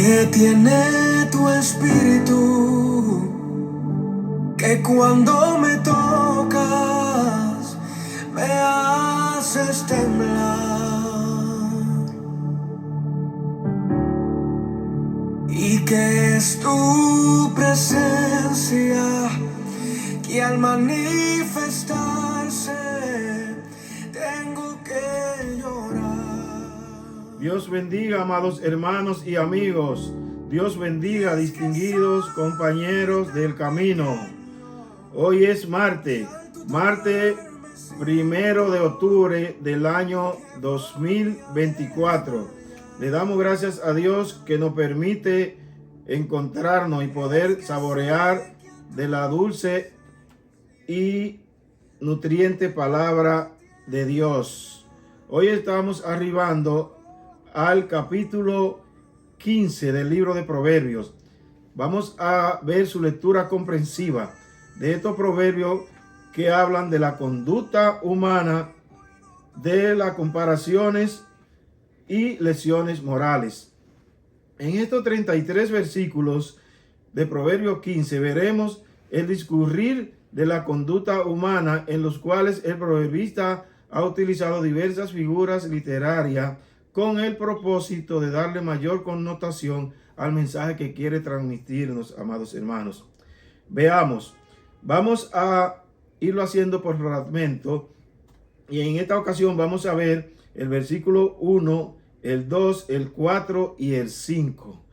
que tiene tu espíritu, que cuando me tocas me haces temblar, y que es tu presencia que al manifestarse tengo que llorar. Dios bendiga, amados hermanos y amigos. Dios bendiga, distinguidos compañeros del camino. Hoy es martes 1 de octubre del año 2024. Le damos gracias a Dios que nos permite encontrarnos y poder saborear de la dulce y nutriente palabra de Dios. Hoy estamos arribando al capítulo 15 del libro de Proverbios. Vamos a ver su lectura comprensiva de estos proverbios que hablan de la conducta humana, de las comparaciones y lecciones morales. En estos 33 versículos de Proverbios 15 veremos el discurrir de la conducta humana, en los cuales el proverbista ha utilizado diversas figuras literarias con el propósito de darle mayor connotación al mensaje que quiere transmitirnos, amados hermanos. Veamos, vamos a irlo haciendo por fragmento, y en esta ocasión vamos a ver el versículo 1, el 2, el 4 y el 5.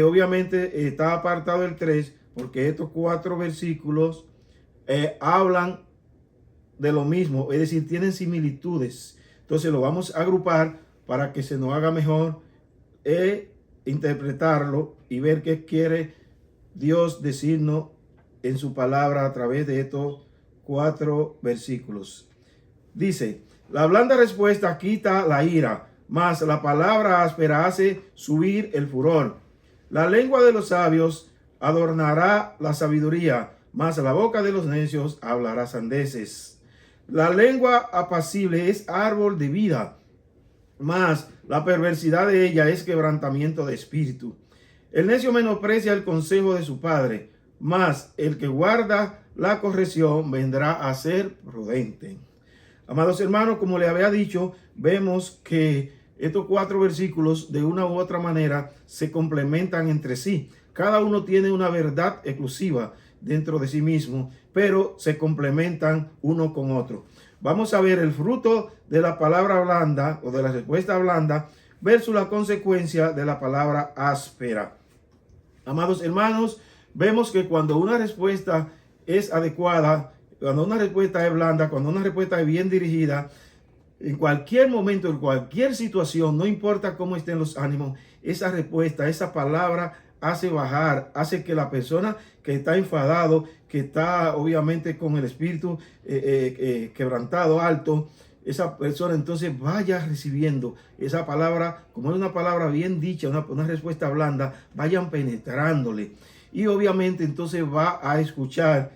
Obviamente está apartado el 3, porque estos 4 versículos hablan de lo mismo, es decir, tienen similitudes. Entonces lo vamos a agrupar para que se nos haga mejor interpretarlo y ver qué quiere Dios decirnos en su palabra a través de estos 4 versículos. Dice: la blanda respuesta quita la ira, mas la palabra áspera hace subir el furor. La lengua de los sabios adornará la sabiduría, mas la boca de los necios hablará sandeces. La lengua apacible es árbol de vida, mas la perversidad de ella es quebrantamiento de espíritu. El necio menosprecia el consejo de su padre, mas el que guarda la corrección vendrá a ser prudente. Amados hermanos, como le había dicho, vemos que estos 4 versículos de una u otra manera se complementan entre sí. Cada uno tiene una verdad exclusiva dentro de sí mismo, pero se complementan uno con otro. Vamos a ver el fruto de la palabra blanda o de la respuesta blanda versus la consecuencia de la palabra áspera. Amados hermanos, vemos que cuando una respuesta es adecuada, cuando una respuesta es blanda, cuando una respuesta es bien dirigida, en cualquier momento, en cualquier situación, no importa cómo estén los ánimos, esa respuesta, esa palabra hace bajar, hace que la persona que está enfadado, que está obviamente con el espíritu quebrantado, alto, esa persona entonces vaya recibiendo esa palabra, como es una palabra bien dicha, una respuesta blanda, vayan penetrándole. Y obviamente entonces va a escuchar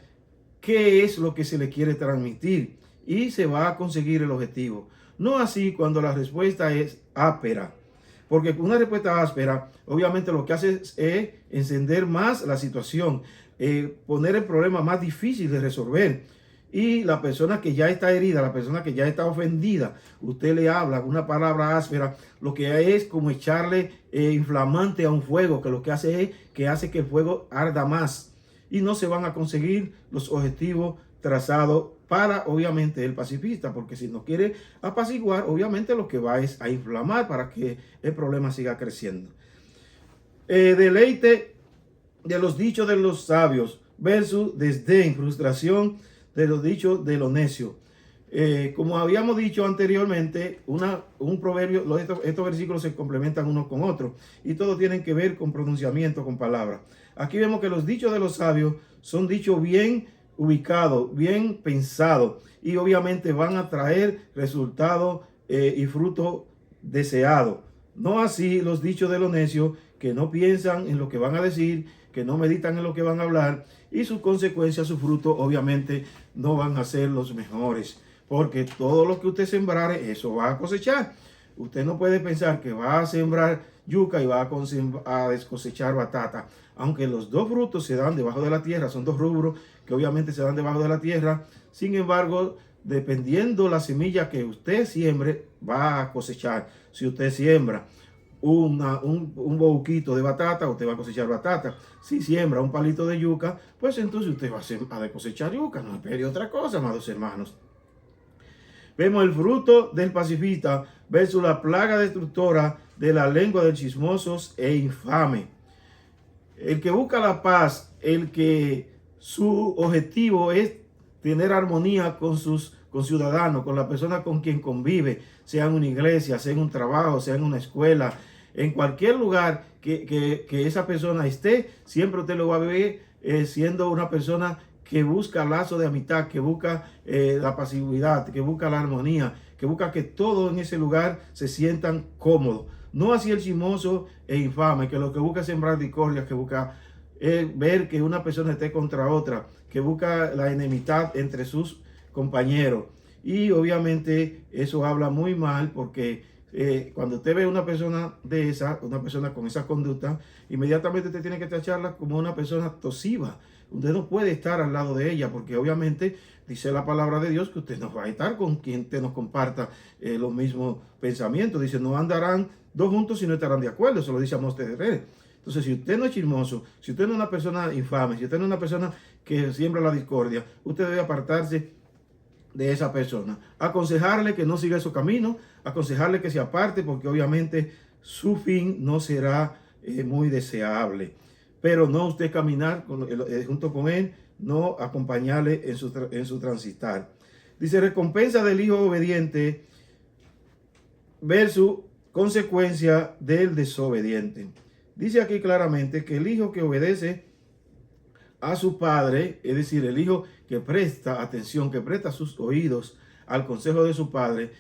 qué es lo que se le quiere transmitir y se va a conseguir el objetivo. No así cuando la respuesta es áspera, porque una respuesta áspera obviamente lo que hace es encender más la situación, poner el problema más difícil de resolver. Y la persona que ya está herida, la persona que ya está ofendida, usted le habla una palabra áspera, lo que es como echarle inflamante a un fuego, que lo que hace es que hace que el fuego arda más y no se van a conseguir los objetivos trazados para, obviamente, el pacifista, porque si no quiere apaciguar, obviamente lo que va es a inflamar para que el problema siga creciendo. Deleite de los dichos de los sabios versus desdén, frustración de los dichos de los necios. Como habíamos dicho anteriormente, un proverbio, estos versículos se complementan unos con otros y todos tienen que ver con pronunciamiento, con palabras. Aquí vemos que los dichos de los sabios son dichos bien ubicados, bien pensados, y obviamente van a traer resultados y frutos deseados. No así los dichos de los necios, que no piensan en lo que van a decir, que no meditan en lo que van a hablar, y sus consecuencias, sus frutos, obviamente no van a ser los mejores, porque todo lo que usted sembrare, eso va a cosechar. Usted no puede pensar que va a sembrar yuca y va a cosechar batata. Aunque los dos frutos se dan debajo de la tierra, son dos rubros que obviamente se dan debajo de la tierra. Sin embargo, dependiendo la semilla que usted siembre, va a cosechar. Si usted siembra un boquito de batata, usted va a cosechar batata. Si siembra un palito de yuca, pues entonces usted va a cosechar yuca. No espere otra cosa, amados hermanos. Vemos el fruto del pacifista versus la plaga destructora de la lengua de chismosos e infame. El que busca la paz, el que su objetivo es tener armonía con sus ciudadanos, con la persona con quien convive, sea en una iglesia, sea en un trabajo, sea en una escuela, en cualquier lugar que esa persona esté, siempre usted lo va a ver siendo una persona que busca lazo de amistad, que busca la pasividad, que busca la armonía, que busca que todos en ese lugar se sientan cómodos. No así el chismoso e infame, que lo que busca es sembrar discordia, que busca ver que una persona esté contra otra, que busca la enemistad entre sus compañeros. Y obviamente eso habla muy mal, porque cuando usted ve una persona de esa, una persona con esa conducta, inmediatamente usted tiene que tacharla como una persona tosida. Usted no puede estar al lado de ella, porque obviamente dice la palabra de Dios que usted no va a estar con quien te nos comparta los mismos pensamientos. Dice, no andarán dos juntos si no estarán de acuerdo. Eso lo dice Amós 3:3. Entonces, si usted no es chismoso, si usted no es una persona infame, si usted no es una persona que siembra la discordia, usted debe apartarse de esa persona. Aconsejarle que no siga su camino, aconsejarle que se aparte, porque obviamente su fin no será muy deseable. Pero no usted caminar junto con él, no acompañarle en su transitar. Dice, recompensa del hijo obediente versus consecuencia del desobediente. Dice aquí claramente que el hijo que obedece a su padre, es decir, el hijo que presta atención, que presta sus oídos al consejo de su padre,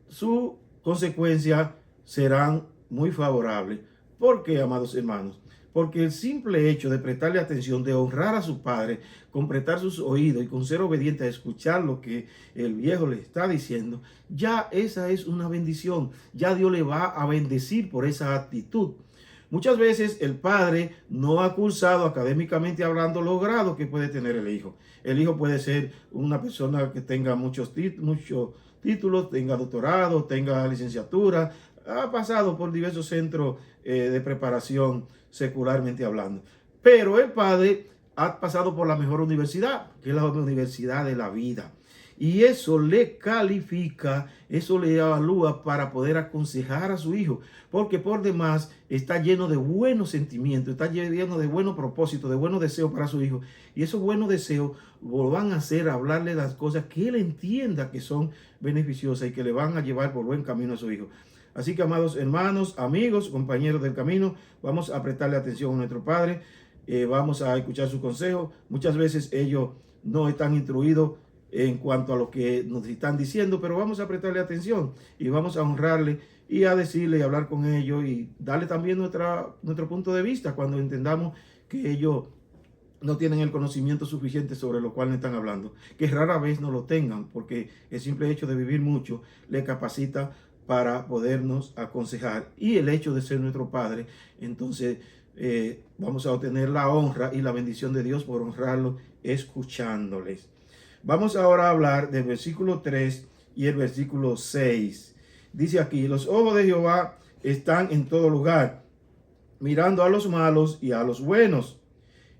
su consecuencia serán muy favorables. ¿Por qué, amados hermanos? Porque el simple hecho de prestarle atención, de honrar a su padre, con prestar sus oídos y con ser obediente a escuchar lo que el viejo le está diciendo, ya esa es una bendición. Ya Dios le va a bendecir por esa actitud. Muchas veces el padre no ha cursado académicamente hablando los grados que puede tener el hijo. El hijo puede ser una persona que tenga muchos títulos, tenga doctorado, tenga licenciatura, ha pasado por diversos centros de preparación secularmente hablando. Pero el padre ha pasado por la mejor universidad, que es la universidad de la vida. Y eso le califica, eso le evalúa para poder aconsejar a su hijo. Porque por demás está lleno de buenos sentimientos, está lleno de buenos propósitos, de buenos deseos para su hijo. Y esos buenos deseos lo van a hacer hablarle las cosas que él entienda que son beneficiosas y que le van a llevar por buen camino a su hijo. Así que, amados hermanos, amigos, compañeros del camino, vamos a prestarle atención a nuestro Padre, vamos a escuchar su consejo. Muchas veces ellos no están instruidos en cuanto a lo que nos están diciendo, pero vamos a prestarle atención y vamos a honrarle y a decirle y hablar con ellos y darle también nuestro punto de vista cuando entendamos que ellos no tienen el conocimiento suficiente sobre lo cual nos están hablando, que rara vez no lo tengan, porque el simple hecho de vivir mucho le capacita para podernos aconsejar, y el hecho de ser nuestro Padre, entonces vamos a obtener la honra y la bendición de Dios por honrarlo escuchándoles. Vamos ahora a hablar del versículo 3 y el versículo 6. Dice aquí, los ojos de Jehová están en todo lugar, mirando a los malos y a los buenos.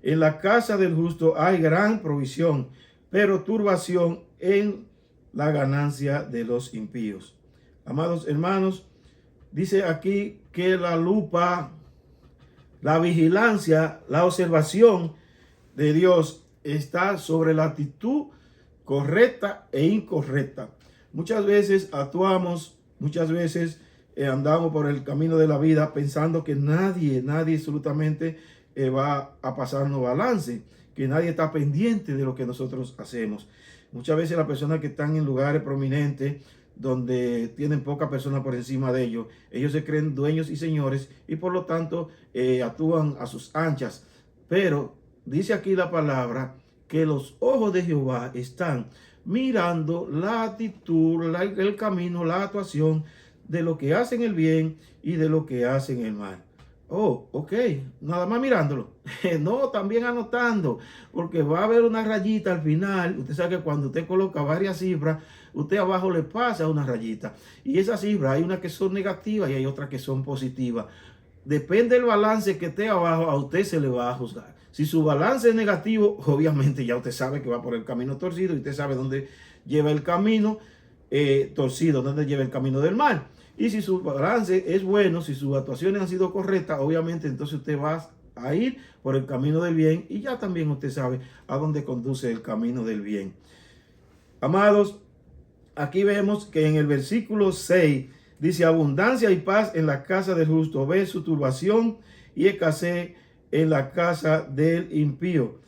En la casa del justo hay gran provisión, pero turbación en la ganancia de los impíos. Amados hermanos, dice aquí que la lupa, la vigilancia, la observación de Dios está sobre la actitud correcta e incorrecta. Muchas veces actuamos, muchas veces andamos por el camino de la vida pensando que nadie absolutamente va a pasarnos balance, que nadie está pendiente de lo que nosotros hacemos. Muchas veces las personas que están en lugares prominentes, donde tienen pocas personas por encima de ellos, ellos se creen dueños y señores y por lo tanto actúan a sus anchas. Pero dice aquí la palabra que los ojos de Jehová están mirando la actitud, el camino, la actuación de lo que hacen el bien y de lo que hacen el mal. Oh, ok, nada más mirándolo. No, también anotando, porque va a haber una rayita al final. Usted sabe que cuando usted coloca varias cifras, usted abajo le pasa una rayita. Y esas cifras, hay unas que son negativas y hay otras que son positivas. Depende del balance que esté abajo, a usted se le va a juzgar. Si su balance es negativo, obviamente ya usted sabe que va por el camino torcido y usted sabe dónde lleva el camino torcido, dónde lleva el camino del mal. Y si su balance es bueno, si sus actuaciones han sido correctas, obviamente entonces usted va a ir por el camino del bien y ya también usted sabe a dónde conduce el camino del bien. Amados, aquí vemos que en el versículo 6 dice: abundancia y paz en la casa del justo, ve su turbación y escasez en la casa del impío.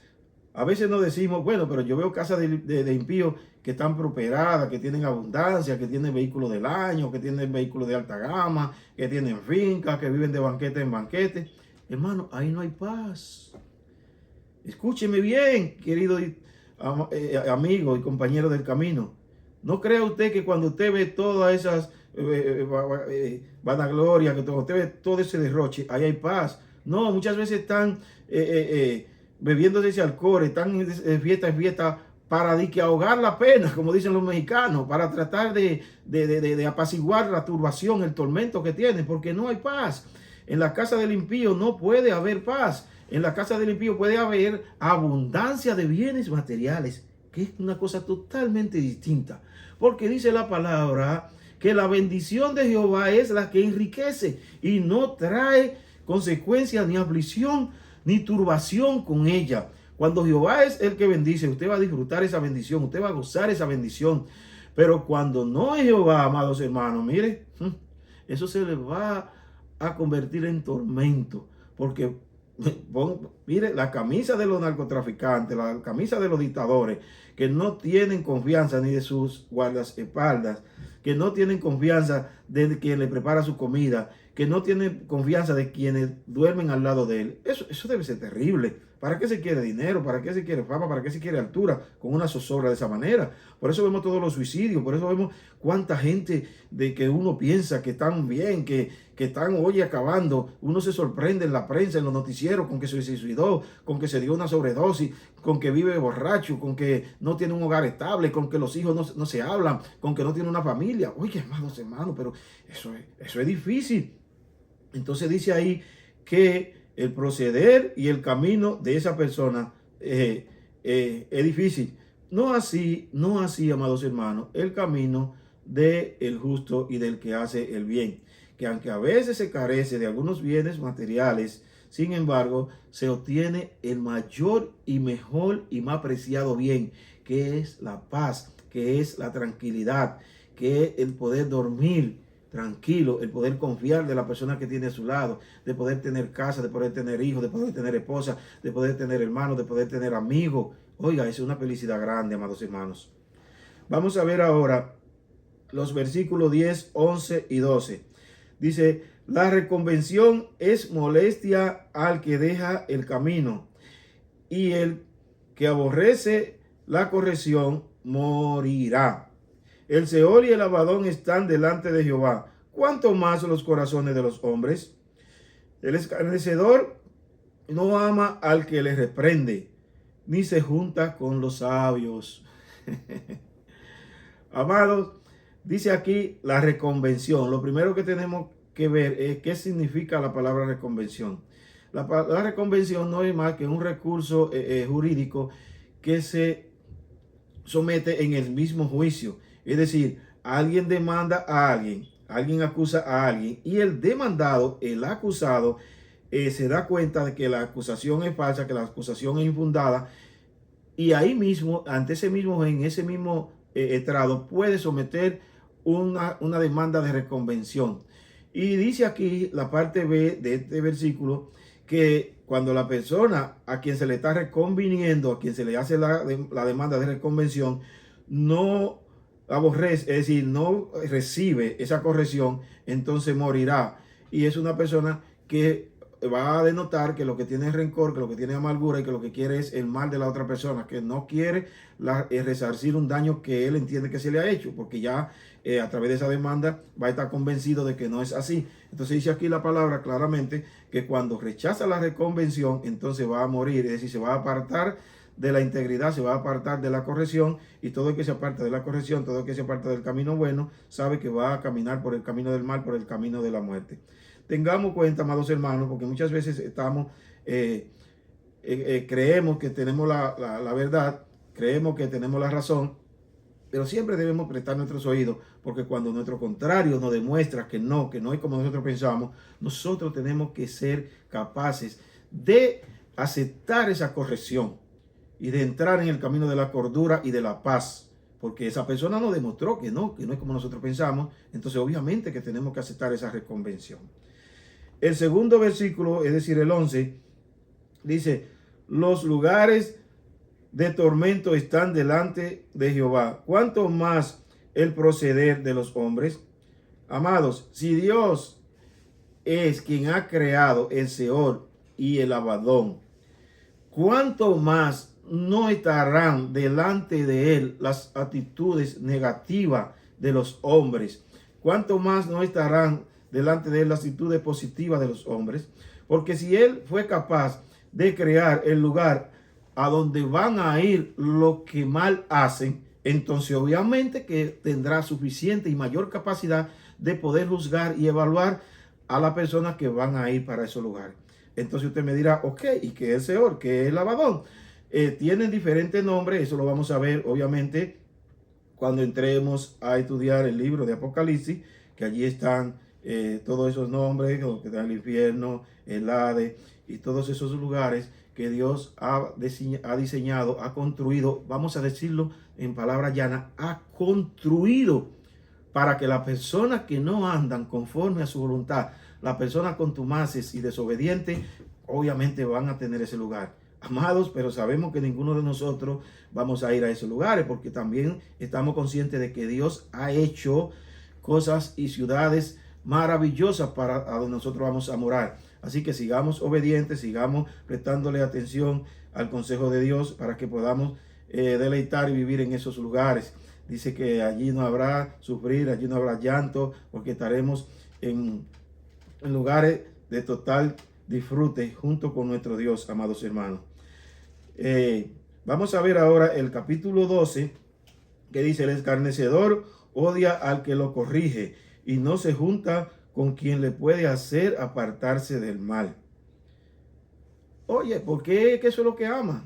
A veces nos decimos, bueno, pero yo veo casas de impíos que están prosperadas, que tienen abundancia, que tienen vehículos del año, que tienen vehículos de alta gama, que tienen fincas, que viven de banquete en banquete. Hermano, ahí no hay paz. Escúcheme bien, querido amigo y compañero del camino. No crea usted que cuando usted ve todas esas vanaglorias, que usted ve todo ese derroche, ahí hay paz. No, muchas veces están bebiéndose ese alcohol, están en fiesta en fiesta para que ahogar la pena, como dicen los mexicanos, para tratar de apaciguar la turbación, el tormento que tienen, porque no hay paz. En la casa del impío no puede haber paz. En la casa del impío puede haber abundancia de bienes materiales, que es una cosa totalmente distinta. Porque dice la palabra que la bendición de Jehová es la que enriquece y no trae consecuencias ni aflicción ni turbación con ella. Cuando Jehová es el que bendice, usted va a disfrutar esa bendición, usted va a gozar esa bendición. Pero cuando no es Jehová, amados hermanos, mire, eso se le va a convertir en tormento. Porque, mire, la camisa de los narcotraficantes, la camisa de los dictadores, que no tienen confianza ni de sus guardaespaldas, que no tienen confianza de quien le prepara su comida, que no tienen confianza de quienes duermen al lado de él. Eso debe ser terrible. ¿Para qué se quiere dinero? ¿Para qué se quiere fama? ¿Para qué se quiere altura? Con una zozobra de esa manera. Por eso vemos todos los suicidios. Por eso vemos cuánta gente de que uno piensa que están bien, que están hoy acabando. Uno se sorprende en la prensa, en los noticieros, con que se suicidó, con que se dio una sobredosis, con que vive borracho, con que no tiene un hogar estable, con que los hijos no se hablan, con que no tiene una familia. Oye, hermanos, pero eso es difícil. Entonces dice ahí que el proceder y el camino de esa persona es difícil. No así, amados hermanos, el camino del justo y del que hace el bien. Que aunque a veces se carece de algunos bienes materiales, sin embargo, se obtiene el mayor y mejor y más preciado bien, que es la paz, que es la tranquilidad, que es el poder dormir tranquilo, el poder confiar de la persona que tiene a su lado, de poder tener casa, de poder tener hijos, de poder tener esposa, de poder tener hermanos, de poder tener amigos. Oiga, es una felicidad grande, amados hermanos. Vamos a ver ahora los versículos 10, 11 y 12. Dice: la reconvención es molestia al que deja el camino, y el que aborrece la corrección morirá. El Seol y el Abadón están delante de Jehová. ¿Cuánto más los corazones de los hombres? El escarnecedor no ama al que le reprende, ni se junta con los sabios. Amados, dice aquí la reconvención. Lo primero que tenemos que ver es qué significa la palabra reconvención. La reconvención no es más que un recurso jurídico que se somete en el mismo juicio. Es decir, alguien demanda a alguien, alguien acusa a alguien y el demandado, el acusado, se da cuenta de que la acusación es falsa, que la acusación es infundada, y ahí mismo, ante ese mismo juez, en ese mismo estrado, puede someter una demanda de reconvención. Y dice aquí la parte B de este versículo que cuando la persona a quien se le está reconviniendo, a quien se le hace la demanda de reconvención, no aborrece, es decir, no recibe esa corrección, entonces morirá. Y es una persona que va a denotar que lo que tiene es rencor, que lo que tiene amargura y que lo que quiere es el mal de la otra persona, que no quiere resarcir un daño que él entiende que se le ha hecho, porque ya a través de esa demanda va a estar convencido de que no es así. Entonces dice aquí la palabra claramente que cuando rechaza la reconvención, entonces va a morir, es decir, se va a apartar de la integridad, se va a apartar de la corrección, y todo el que se aparta de la corrección, todo el que se aparta del camino bueno, sabe que va a caminar por el camino del mal, por el camino de la muerte. Tengamos cuenta, amados hermanos, porque muchas veces creemos que tenemos la verdad, creemos que tenemos la razón, pero siempre debemos prestar nuestros oídos, porque cuando nuestro contrario nos demuestra que no es como nosotros pensamos, nosotros tenemos que ser capaces de aceptar esa corrección y de entrar en el camino de la cordura y de la paz, porque esa persona nos demostró que no es como nosotros pensamos. Entonces obviamente que tenemos que aceptar esa reconvención. El segundo versículo, es decir, el 11, dice: los lugares de tormento están delante de Jehová, ¿cuánto más el proceder de los hombres? Amados, si Dios es quien ha creado el Seol y el Abadón, ¿cuánto más no estarán delante de él las actitudes negativas de los hombres? ¿Cuánto más no estarán delante de él las actitudes positivas de los hombres? Porque si él fue capaz de crear el lugar a donde van a ir los que mal hacen, entonces obviamente que tendrá suficiente y mayor capacidad de poder juzgar y evaluar a las personas que van a ir para esos lugares. Entonces usted me dirá, ok, ¿y qué es el Seol? ¿Qué es el Abadón? Tienen diferentes nombres, eso lo vamos a ver obviamente cuando entremos a estudiar el libro de Apocalipsis, que allí están todos esos nombres, que están el infierno, el Hades y todos esos lugares que Dios ha diseñado, ha construido, vamos a decirlo en palabras llanas, ha construido para que las personas que no andan conforme a su voluntad, las personas contumaces y desobedientes, obviamente van a tener ese lugar. Amados, pero sabemos que ninguno de nosotros vamos a ir a esos lugares, porque también estamos conscientes de que Dios ha hecho cosas y ciudades maravillosas para a donde nosotros vamos a morar. Así que sigamos obedientes, sigamos prestándole atención al consejo de Dios para que podamos deleitar y vivir en esos lugares. Dice que allí no habrá sufrir, allí no habrá llanto, porque estaremos en lugares de total disfrute junto con nuestro Dios, amados hermanos. Vamos a ver ahora el capítulo 12, que dice: el escarnecedor odia al que lo corrige y no se junta con quien le puede hacer apartarse del mal. Oye, ¿por qué? Que eso es lo que ama.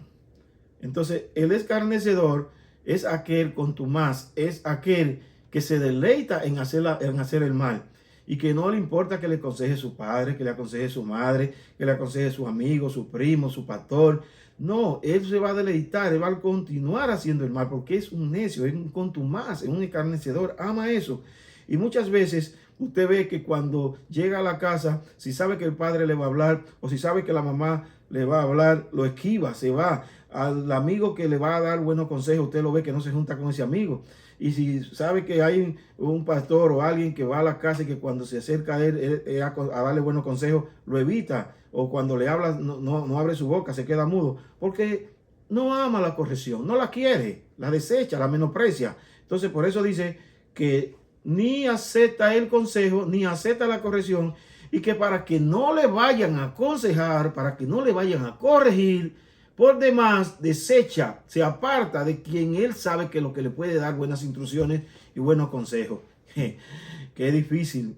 Entonces, el escarnecedor es aquel contumaz, es aquel que se deleita en hacer el mal y que no le importa que le aconseje su padre, que le aconseje su madre, que le aconseje su amigo, su primo, su pastor. No, él se va a deleitar, él va a continuar haciendo el mal porque es un necio, es un contumaz, es un escarnecedor, ama eso. Y muchas veces usted ve que cuando llega a la casa, si sabe que el padre le va a hablar o si sabe que la mamá le va a hablar, lo esquiva, se va. Al amigo que le va a dar buenos consejos, usted lo ve que no se junta con ese amigo. Y si sabe que hay un pastor o alguien que va a la casa y que cuando se acerca a él a darle buenos consejos, lo evita. O cuando le habla, no abre su boca, se queda mudo. Porque no ama la corrección, no la quiere, la desecha, la menosprecia. Entonces por eso dice que ni acepta el consejo, ni acepta la corrección. Y que para que no le vayan a aconsejar, para que no le vayan a corregir, por demás desecha, se aparta de quien él sabe que lo que le puede dar buenas instrucciones y buenos consejos. Qué difícil,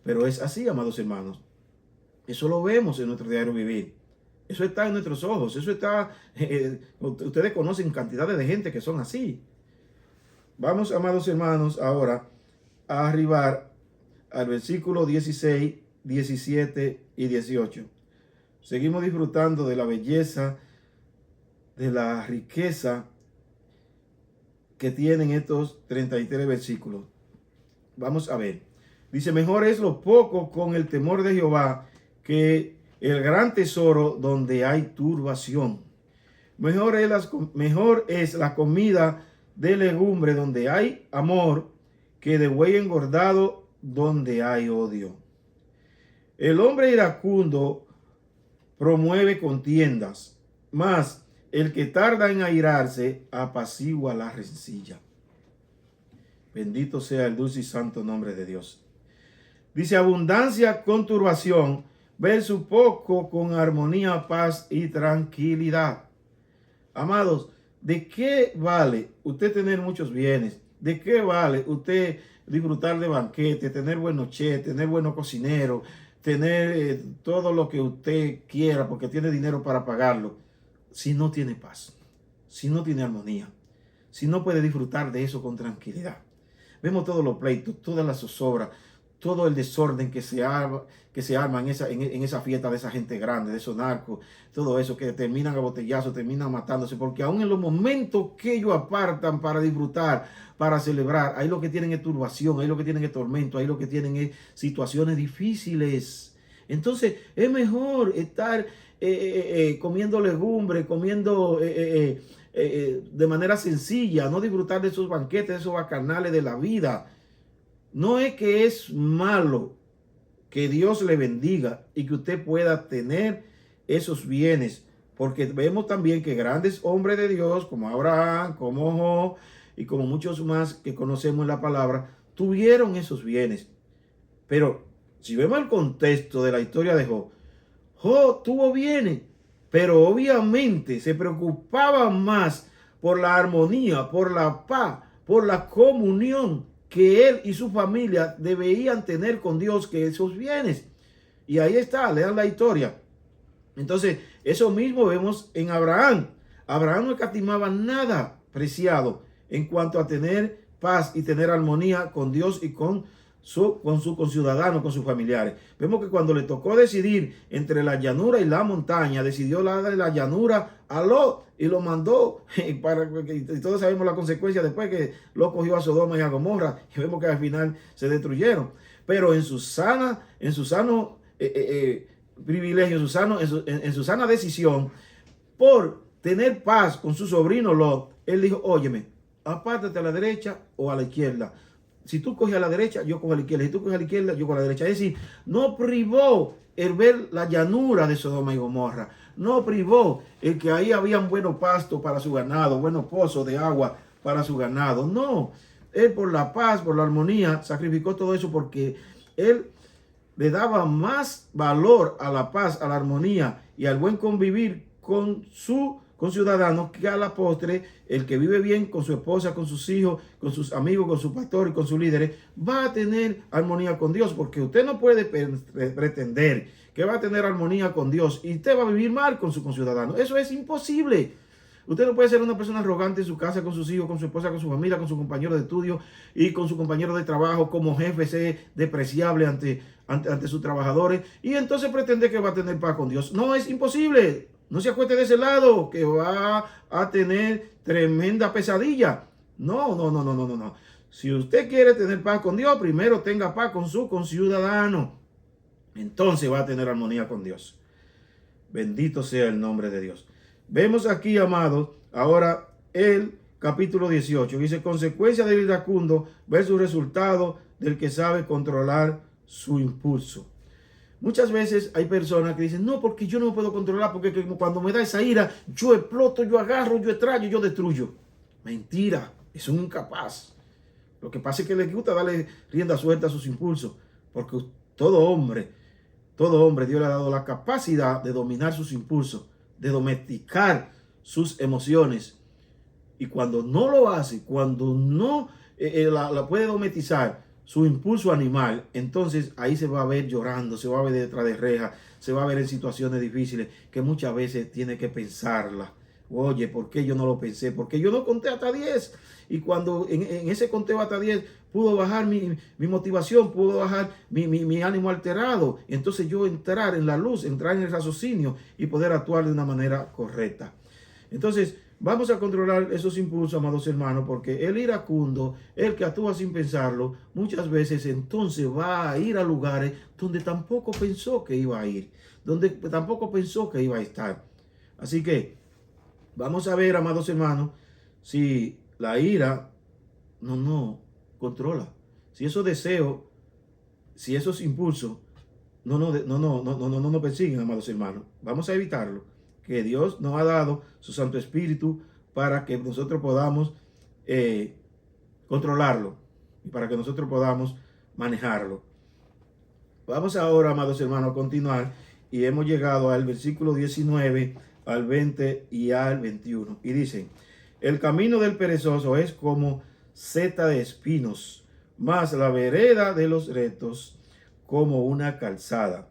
pero es así, amados hermanos. Eso lo vemos en nuestro diario vivir. Eso está en nuestros ojos. Eso está, ustedes conocen cantidades de gente que son así. Vamos, amados hermanos, ahora a arribar al versículo 16, 17 y 18. Seguimos disfrutando de la belleza, de la riqueza que tienen estos 33 versículos. Vamos a ver. Dice: mejor es lo poco con el temor de Jehová que el gran tesoro donde hay turbación. Mejor es la comida de legumbre donde hay amor que de buey engordado donde hay odio. El hombre iracundo promueve contiendas, mas el que tarda en airarse apacigua la rencilla. Bendito sea el dulce y santo nombre de Dios. Dice abundancia con turbación versus poco con armonía, paz y tranquilidad. Amados, ¿de qué vale usted tener muchos bienes? ¿De qué vale usted disfrutar de banquetes, tener buenos chefs, tener buenos cocineros, tener todo lo que usted quiera porque tiene dinero para pagarlo, si no tiene paz, si no tiene armonía, si no puede disfrutar de eso con tranquilidad? Vemos todos los pleitos, todas las zozobras, todo el desorden que se arma en esa fiesta de esa gente grande, de esos narcos, todo eso que terminan a botellazos, terminan matándose, porque aún en los momentos que ellos apartan para disfrutar, para celebrar, ahí lo que tienen es turbación, ahí lo que tienen es tormento, ahí lo que tienen es situaciones difíciles. Entonces es mejor estar comiendo legumbres, comiendo de manera sencilla, no disfrutar de esos banquetes, de esos bacanales de la vida. No es que es malo que Dios le bendiga y que usted pueda tener esos bienes, porque vemos también que grandes hombres de Dios como Abraham, como Job y como muchos más que conocemos en la palabra, tuvieron esos bienes. Pero si vemos el contexto de la historia de Job, Job tuvo bienes, pero obviamente se preocupaba más por la armonía, por la paz, por la comunión que él y su familia debían tener con Dios que esos bienes. Y ahí está, lean la historia. Entonces, eso mismo vemos en Abraham. Abraham no escatimaba nada preciado en cuanto a tener paz y tener armonía con Dios y con sus conciudadanos, con sus familiares. Vemos que cuando le tocó decidir entre la llanura y la montaña, decidió darle la llanura a Lot y lo mandó y todos sabemos la consecuencia después que Lot cogió a Sodoma y a Gomorra y vemos que al final se destruyeron. Pero en su sano privilegio, en su sana decisión, por tener paz con su sobrino Lot, él dijo, óyeme, apártate a la derecha o a la izquierda. Si tú coges a la derecha, yo cojo a la izquierda. Si tú coges a la izquierda, yo cojo a la derecha. Es decir, no privó el ver la llanura de Sodoma y Gomorra. No privó el que ahí habían buenos pastos para su ganado, buenos pozos de agua para su ganado. No, él por la paz, por la armonía, sacrificó todo eso porque él le daba más valor a la paz, a la armonía y al buen convivir con su ciudadanos que a la postre, el que vive bien con su esposa, con sus hijos, con sus amigos, con su pastor y con sus líderes, va a tener armonía con Dios, porque usted no puede pretender que va a tener armonía con Dios y usted va a vivir mal con su conciudadano. Eso es imposible. Usted no puede ser una persona arrogante en su casa, con sus hijos, con su esposa, con su familia, con su compañero de estudio y con su compañero de trabajo, como jefe, ser despreciable ante sus trabajadores y entonces pretender que va a tener paz con Dios. No, es imposible. No se acueste de ese lado que va a tener tremenda pesadilla. No. Si usted quiere tener paz con Dios, primero tenga paz con su conciudadano. Entonces va a tener armonía con Dios. Bendito sea el nombre de Dios. Vemos aquí, amados, ahora el capítulo 18. Dice, consecuencia del iracundo versus resultado del que sabe controlar su impulso. Muchas veces hay personas que dicen, no, porque yo no me puedo controlar, porque cuando me da esa ira, yo exploto, yo agarro, yo extraño, yo destruyo. Mentira, es un incapaz. Lo que pasa es que le gusta darle rienda suelta a sus impulsos, porque todo hombre, Dios le ha dado la capacidad de dominar sus impulsos, de domesticar sus emociones. Y cuando no lo hace, cuando no la puede domesticar, su impulso animal, entonces ahí se va a ver llorando, se va a ver detrás de rejas, se va a ver en situaciones difíciles que muchas veces tiene que pensarla. Oye, ¿por qué yo no lo pensé? Porque yo no conté hasta 10. Y cuando en ese conteo hasta 10 pudo bajar mi motivación, pudo bajar mi ánimo alterado. Entonces yo entrar en la luz, entrar en el raciocinio y poder actuar de una manera correcta. Entonces, vamos a controlar esos impulsos, amados hermanos, porque el iracundo, el que actúa sin pensarlo, muchas veces entonces va a ir a lugares donde tampoco pensó que iba a ir, donde tampoco pensó que iba a estar. Así que vamos a ver, amados hermanos, si la ira no controla. Si esos deseos, si esos impulsos no nos persiguen, amados hermanos. Vamos a evitarlo. Que Dios nos ha dado su Santo Espíritu para que nosotros podamos controlarlo y para que nosotros podamos manejarlo. Vamos ahora, amados hermanos, a continuar y hemos llegado al versículo 19, al 20 y al 21. Y dicen, el camino del perezoso es como seta de espinos, mas la vereda de los rectos como una calzada.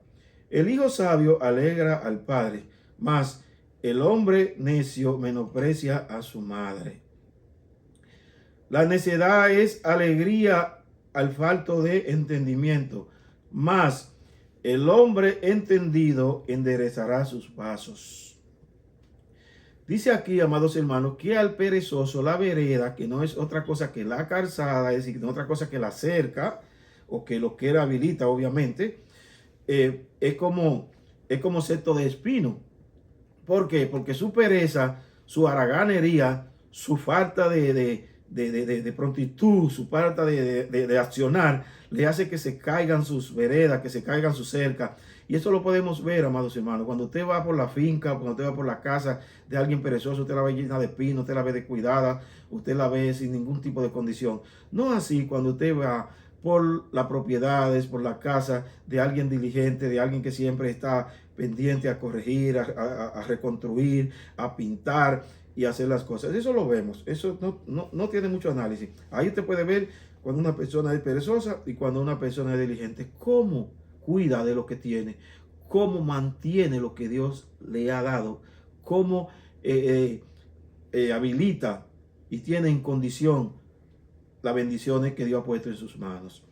El hijo sabio alegra al padre, mas el hombre necio menosprecia a su madre. La necedad es alegría al falto de entendimiento, mas el hombre entendido enderezará sus pasos. Dice aquí, amados hermanos, que al perezoso la vereda, que no es otra cosa que la calzada, es decir, no es otra cosa que la cerca, o que lo que habilita, obviamente, es como seto de espino. ¿Por qué? Porque su pereza, su haraganería, su falta de prontitud, su falta de accionar, le hace que se caigan sus veredas, que se caigan sus cercas. Y eso lo podemos ver, amados hermanos. Cuando usted va por la finca, cuando usted va por la casa de alguien perezoso, usted la ve llena de espinos, usted la ve descuidada, usted la ve sin ningún tipo de condición. No así cuando usted va por las propiedades, por la casa de alguien diligente, de alguien que siempre está pendiente a corregir, a reconstruir, a pintar y hacer las cosas. Eso lo vemos, eso no tiene mucho análisis. Ahí usted puede ver cuando una persona es perezosa y cuando una persona es diligente, cómo cuida de lo que tiene, cómo mantiene lo que Dios le ha dado, cómo habilita y tiene en condición las bendiciones que Dios ha puesto en sus manos.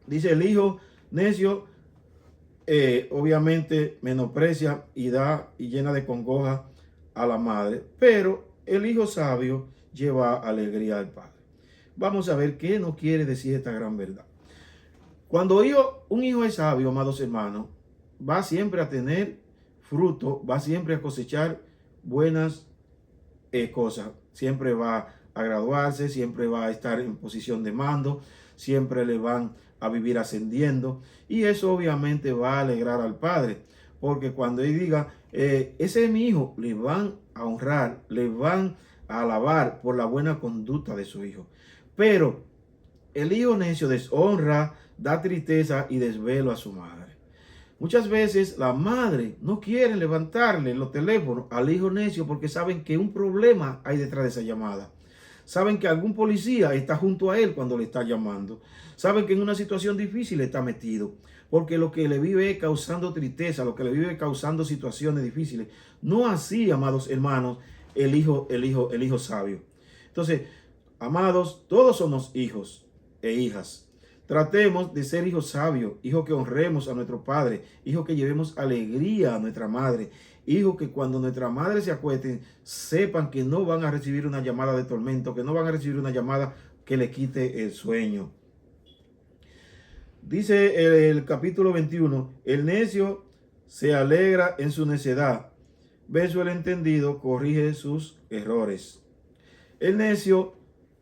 Dice, el hijo necio obviamente menosprecia y da y llena de congoja a la madre, pero el hijo sabio lleva alegría al padre. Vamos a ver qué nos quiere decir esta gran verdad. Cuando un hijo es sabio, amados hermanos, va siempre a tener fruto, va siempre a cosechar buenas cosas, siempre va a graduarse, siempre va a estar en posición de mando, siempre le van a vivir ascendiendo, y eso obviamente va a alegrar al padre, porque cuando él diga, ese es mi hijo, le van a honrar, le van a alabar por la buena conducta de su hijo. Pero el hijo necio deshonra, da tristeza y desvelo a su madre. Muchas veces la madre no quiere levantarle los teléfonos al hijo necio porque saben que un problema hay detrás de esa llamada. Saben que algún policía está junto a él cuando le está llamando. Saben que en una situación difícil está metido. Porque lo que le vive causando tristeza, lo que le vive causando situaciones difíciles. No así, amados hermanos, el hijo sabio. Entonces, amados, todos somos hijos e hijas. Tratemos de ser hijos sabios, hijos que honremos a nuestro padre, hijos que llevemos alegría a nuestra madre, hijos que cuando nuestra madre se acuesten sepan que no van a recibir una llamada de tormento, que no van a recibir una llamada que le quite el sueño. Dice el capítulo 21, el necio se alegra en su necedad, verso el entendido corrige sus errores. El necio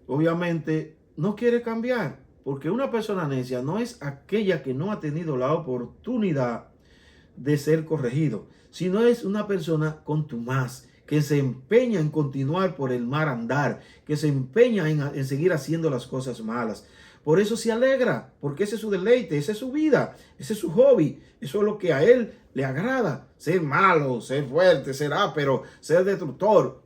obviamente no quiere cambiar. Porque una persona necia no es aquella que no ha tenido la oportunidad de ser corregido, sino es una persona contumaz, que se empeña en continuar por el mal andar, que se empeña en seguir haciendo las cosas malas. Por eso se alegra, porque ese es su deleite, esa es su vida, ese es su hobby, eso es lo que a él le agrada, ser malo, ser fuerte, ser áspero, ser destructor.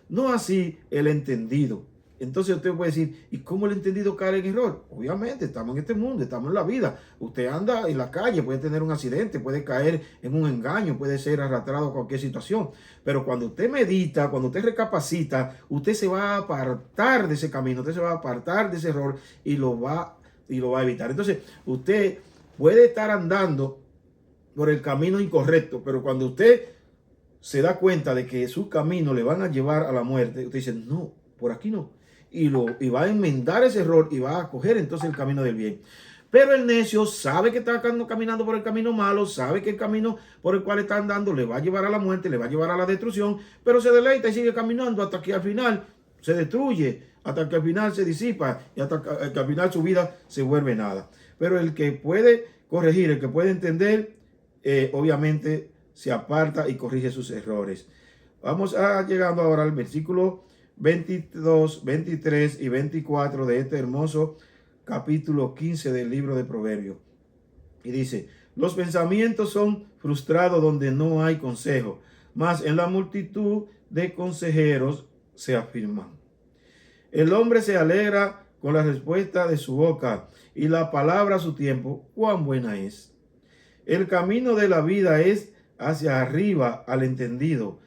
No así el entendido. Entonces usted puede decir, ¿y cómo el entendido cae en error? Obviamente, estamos en este mundo, estamos en la vida. Usted anda en la calle, puede tener un accidente, puede caer en un engaño, puede ser arrastrado a cualquier situación. Pero cuando usted medita, cuando usted recapacita, usted se va a apartar de ese camino, usted se va a apartar de ese error y lo va a evitar. Entonces, usted puede estar andando por el camino incorrecto, pero cuando usted se da cuenta de que su camino le van a llevar a la muerte, usted dice, no, por aquí no. Y va a enmendar ese error y va a coger entonces el camino del bien. Pero el necio sabe que está caminando por el camino malo, sabe que el camino por el cual está andando le va a llevar a la muerte, le va a llevar a la destrucción, pero se deleita y sigue caminando hasta que al final se destruye, hasta que al final se disipa y hasta que al final su vida se vuelve nada. Pero el que puede corregir. El que puede entender, obviamente se aparta y corrige sus errores. Vamos a llegando ahora al versículo 22, 23 y 24 de este hermoso capítulo 15 del libro de Proverbios. Y dice: los pensamientos son frustrados donde no hay consejo, mas en la multitud de consejeros se afirman. El hombre se alegra con la respuesta de su boca, y la palabra a su tiempo, cuán buena es. El camino de la vida es hacia arriba al entendido,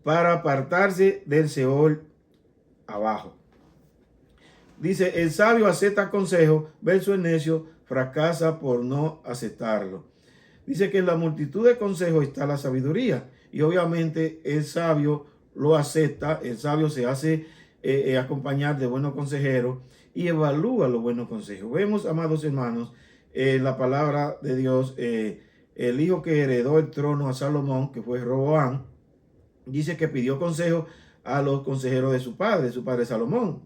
para apartarse del Seol abajo. Dice: el sabio acepta consejo, verso el necio fracasa por no aceptarlo. Dice que en la multitud de consejos está la sabiduría, y obviamente el sabio lo acepta. El sabio se hace acompañar de buenos consejeros y evalúa los buenos consejos. Vemos, amados hermanos, la palabra de Dios, el hijo que heredó el trono a Salomón, que fue Roboam, dice que pidió consejo a los consejeros de su padre Salomón.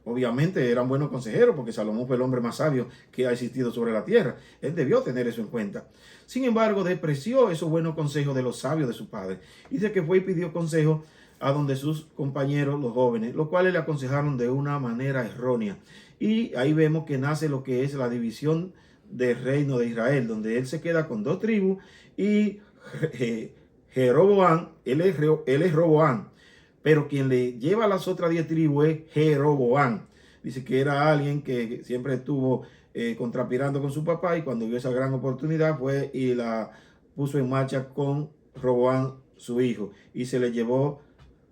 Obviamente eran buenos consejeros, porque Salomón fue el hombre más sabio que ha existido sobre la tierra. Él debió tener eso en cuenta. Sin embargo, despreció esos buenos consejos de los sabios de su padre. Dice que fue y pidió consejo a donde sus compañeros, los jóvenes, los cuales le aconsejaron de una manera errónea. Y ahí vemos que nace lo que es la división del reino de Israel, donde él se queda con 2 tribus y Jeroboam, él es Roboam, pero quien le lleva a las otras 10 tribus es Jeroboam. Dice que era alguien que siempre estuvo contrapirando con su papá, y cuando vio esa gran oportunidad fue y la puso en marcha con Roboam, su hijo, y se le llevó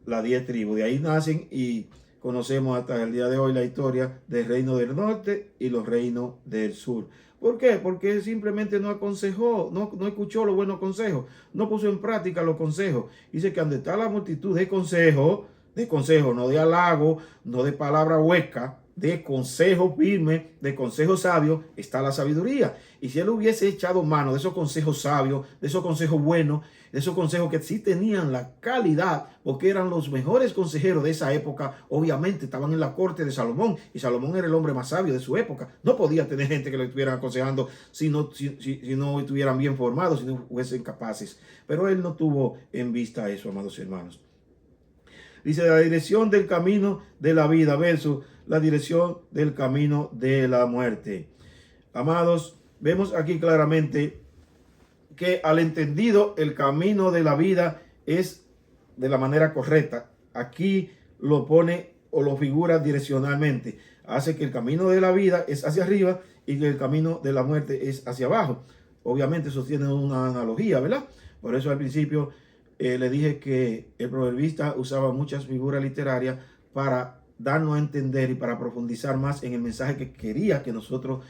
las 10 tribus. De ahí nacen y conocemos hasta el día de hoy la historia del reino del norte y los reinos del sur. ¿Por qué? Porque él simplemente no aconsejó, no escuchó los buenos consejos, no puso en práctica los consejos. Dice que donde está la multitud de consejos, no de halago, no de palabra hueca, de consejo firme, de consejo sabio, está la sabiduría. Y si él hubiese echado mano de esos consejos sabios, de esos consejos buenos, de esos consejos que sí tenían la calidad, porque eran los mejores consejeros de esa época, obviamente estaban en la corte de Salomón, y Salomón era el hombre más sabio de su época. No podía tener gente que lo estuvieran aconsejando si no estuvieran bien formados, si no fuesen capaces. Pero él no tuvo en vista eso, amados hermanos. Dice: la dirección del camino de la vida versus la dirección del camino de la muerte. Amados, vemos aquí claramente que al entendido el camino de la vida es de la manera correcta. Aquí lo pone o lo figura direccionalmente. Hace que el camino de la vida es hacia arriba y que el camino de la muerte es hacia abajo. Obviamente eso tiene una analogía, ¿verdad? Por eso al principio le dije que el proverbista usaba muchas figuras literarias para darnos a entender y para profundizar más en el mensaje que quería que nosotros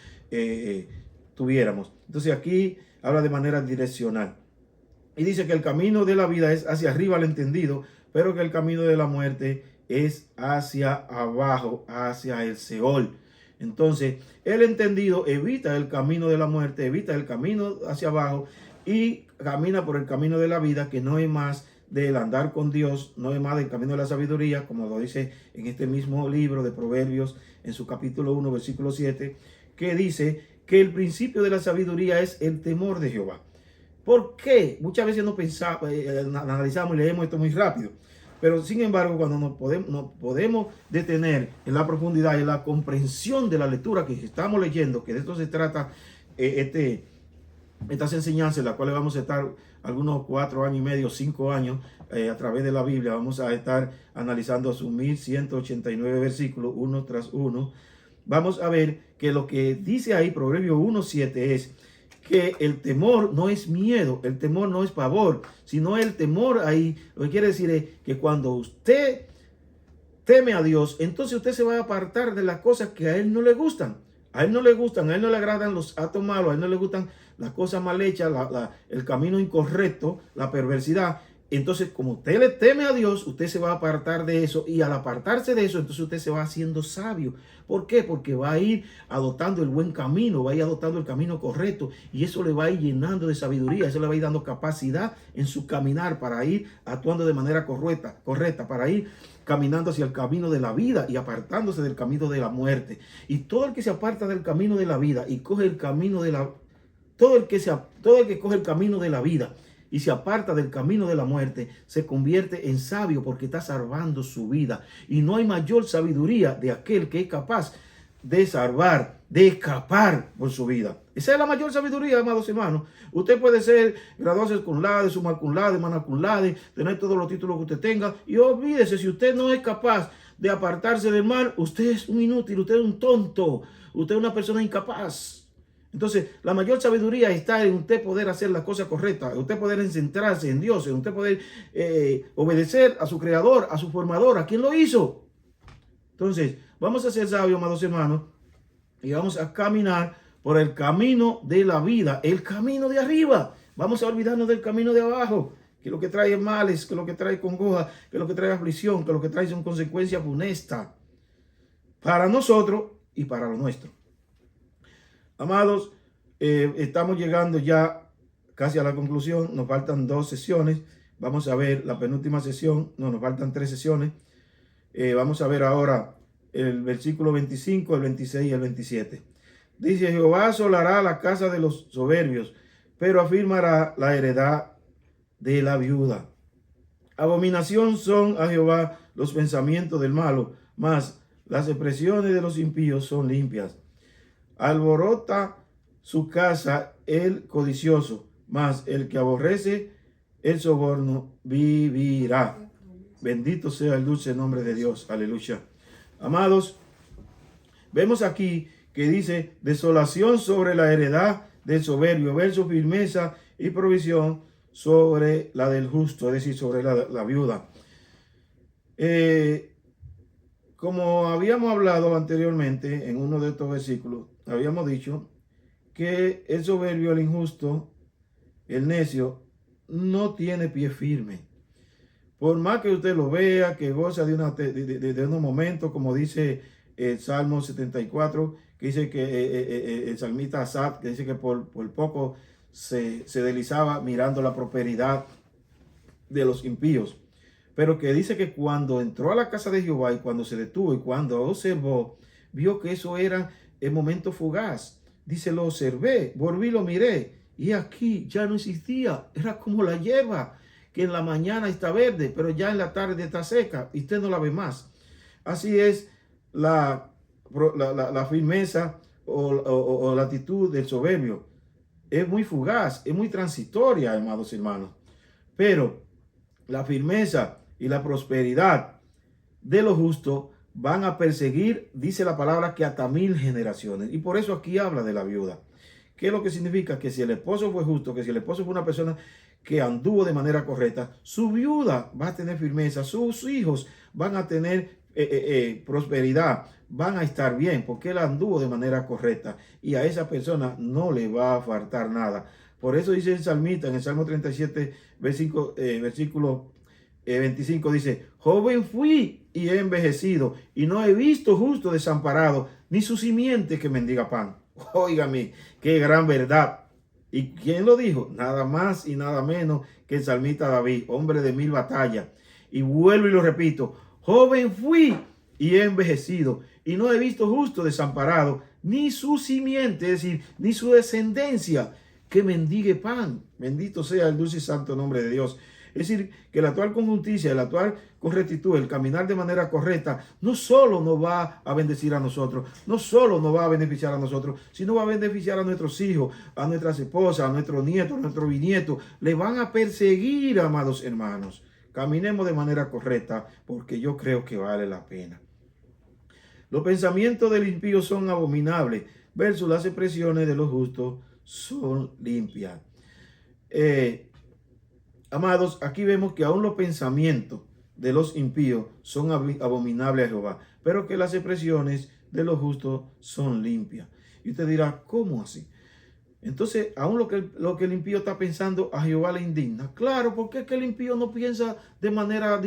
tuviéramos. Entonces aquí habla de manera direccional. Y dice que el camino de la vida es hacia arriba al entendido, pero que el camino de la muerte es hacia abajo, hacia el Seol. Entonces, el entendido evita el camino de la muerte, evita el camino hacia abajo y camina por el camino de la vida, que no es más del andar con Dios, no es más del camino de la sabiduría, como lo dice en este mismo libro de Proverbios, en su capítulo 1, versículo 7, que dice que el principio de la sabiduría es el temor de Jehová. ¿Por qué? Muchas veces no pensamos, analizamos y leemos esto muy rápido, pero sin embargo, cuando nos podemos detener en la profundidad y en la comprensión de la lectura que estamos leyendo, que de esto se trata estas enseñanzas, en las cuales vamos a estar algunos 4 años y medio, 5 años a través de la Biblia. Vamos a estar analizando sus 1189 versículos, uno tras uno. Vamos a ver que lo que dice ahí, Proverbios 1:7, es que el temor no es miedo, el temor no es pavor, sino el temor ahí, lo que quiere decir es que cuando usted teme a Dios, entonces usted se va a apartar de las cosas que a él no le gustan. A él no le gustan, a él no le agradan los actos malos, a él no le gustan las cosas mal hechas, el camino incorrecto, la perversidad. Entonces, como usted le teme a Dios, usted se va a apartar de eso, y al apartarse de eso, entonces usted se va haciendo sabio. ¿Por qué? Porque va a ir adoptando el buen camino, va a ir adoptando el camino correcto, y eso le va a ir llenando de sabiduría, eso le va a ir dando capacidad en su caminar para ir actuando de manera correcta, para ir caminando hacia el camino de la vida y apartándose del camino de la muerte. Y todo el que se aparta del camino de la vida y coge el camino de la todo el que coge el camino de la vida y se aparta del camino de la muerte, se convierte en sabio porque está salvando su vida. Y no hay mayor sabiduría de aquel que es capaz de salvar, de escapar por su vida. Esa es la mayor sabiduría, amados hermanos. Usted puede ser graduarse con laude, summa cum laude, magna cum laude, tener todos los títulos que usted tenga, y olvídese, si usted no es capaz de apartarse del mal, usted es un inútil, usted es un tonto, usted es una persona incapaz. Entonces, la mayor sabiduría está en usted poder hacer las cosas correctas, en usted poder centrarse en Dios, en usted poder obedecer a su creador, a su formador, a quien lo hizo. Entonces, vamos a ser sabios, amados hermanos, y vamos a caminar por el camino de la vida, el camino de arriba. Vamos a olvidarnos del camino de abajo, que lo que trae males, que lo que trae congoja, que lo que trae aflicción, que lo que trae son consecuencias funestas para nosotros y para lo nuestro. Amados, estamos llegando ya casi a la conclusión. Nos faltan 2 sesiones. Vamos a ver la penúltima sesión. No, nos faltan 3 sesiones. Vamos a ver ahora el versículo 25, el 26 y el 27. Dice: Jehová asolará la casa de los soberbios, pero afirmará la heredad de la viuda. Abominación son a Jehová los pensamientos del malo, mas las expresiones de los impíos son limpias. Alborota su casa el codicioso, mas el que aborrece el soborno vivirá. Bendito sea el dulce nombre de Dios. Aleluya. Amados, vemos aquí que dice: desolación sobre la heredad del soberbio, verso firmeza y provisión sobre la del justo, es decir, sobre la viuda. Como habíamos hablado anteriormente en uno de estos versículos, habíamos dicho que el soberbio, el injusto, el necio, no tiene pie firme. Por más que usted lo vea, que goza de unos momentos, como dice el Salmo 74, que dice que el salmista Asaf, que dice que por poco se deslizaba mirando la prosperidad de los impíos. Pero que dice que cuando entró a la casa de Jehová y cuando se detuvo y cuando observó, vio que eso era el momento fugaz. Dice: lo observé, volví, lo miré, y aquí ya no existía. Era como la hierba, que en la mañana está verde, pero ya en la tarde está seca y usted no la ve más. Así es la firmeza o la actitud del soberbio. Es muy fugaz, es muy transitoria, amados hermanos. Pero la firmeza y la prosperidad de los justos van a perseguir, dice la palabra, que hasta 1000 generaciones. Y por eso aquí habla de la viuda. ¿Qué es lo que significa? Que si el esposo fue justo, que si el esposo fue una persona que anduvo de manera correcta, su viuda va a tener firmeza, sus hijos van a tener prosperidad, van a estar bien, porque él anduvo de manera correcta y a esa persona no le va a faltar nada. Por eso dice el salmista en el Salmo 37, versículo 25, dice: joven fui y he envejecido, y no he visto justo desamparado, ni su simiente que mendiga pan. Óigame, qué gran verdad. ¿Y quién lo dijo? Nada más y nada menos que el salmista David, hombre de 1000 batallas. Y vuelvo y lo repito: joven fui y he envejecido, y no he visto justo desamparado, ni su simiente, es decir, ni su descendencia que mendigue pan. Bendito sea el dulce y santo nombre de Dios. Es decir, que el actuar con justicia, el actuar con rectitud, el caminar de manera correcta, no solo nos va a bendecir a nosotros, no solo nos va a beneficiar a nosotros, sino va a beneficiar a nuestros hijos, a nuestras esposas, a nuestros nietos, a nuestros bisnietos. Le van a perseguir, amados hermanos. Caminemos de manera correcta, porque yo creo que vale la pena. Los pensamientos del impío son abominables, versus las expresiones de los justos son limpias. Amados, aquí vemos que aún los pensamientos de los impíos son abominables a Jehová, pero que las expresiones de los justos son limpias. Y usted dirá: ¿cómo así? Entonces, aún lo que el impío está pensando, a Jehová le indigna. Claro, porque es que el impío no piensa de manera